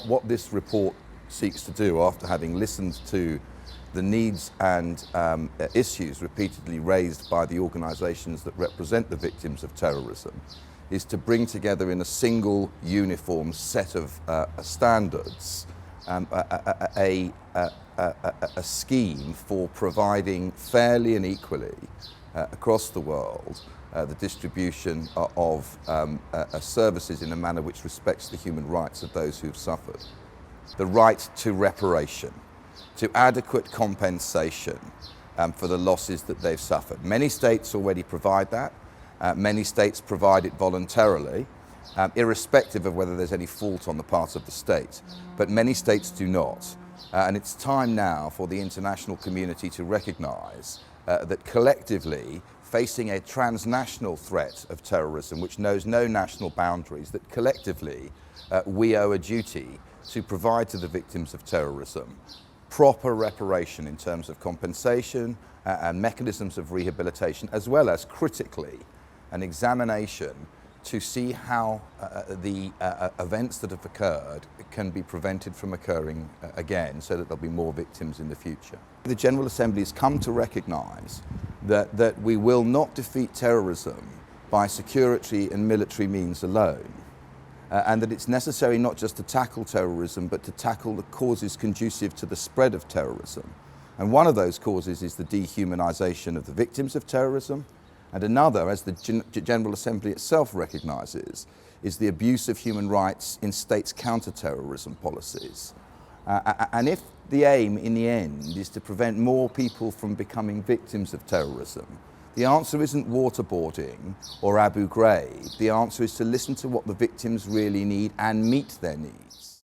what this report seeks to do, after having listened to the needs and issues repeatedly raised by the organisations that represent the victims of terrorism, is to bring together in a single uniform set of standards a scheme for providing fairly and equally across the world the distribution of services in a manner which respects the human rights of those who've suffered. The right to reparation, to adequate compensation for the losses that they've suffered. Many states already provide that. Many states provide it voluntarily, irrespective of whether there's any fault on the part of the state. But many states do not. And it's time now for the international community to recognise that collectively, facing a transnational threat of terrorism which knows no national boundaries, that collectively we owe a duty to provide to the victims of terrorism proper reparation in terms of compensation and mechanisms of rehabilitation, as well as critically an examination to see how the events that have occurred can be prevented from occurring again, so that there'll be more victims in the future. The General Assembly has come to recognise that we will not defeat terrorism by security and military means alone, and that it's necessary not just to tackle terrorism, but to tackle the causes conducive to the spread of terrorism. And one of those causes is the dehumanisation of the victims of terrorism, and another, as the General Assembly itself recognises, is the abuse of human rights in states' counter-terrorism policies. And if the aim in the end is to prevent more people from becoming victims of terrorism, the answer isn't waterboarding or Abu Ghraib. The answer is to listen to what the victims really need and meet their needs.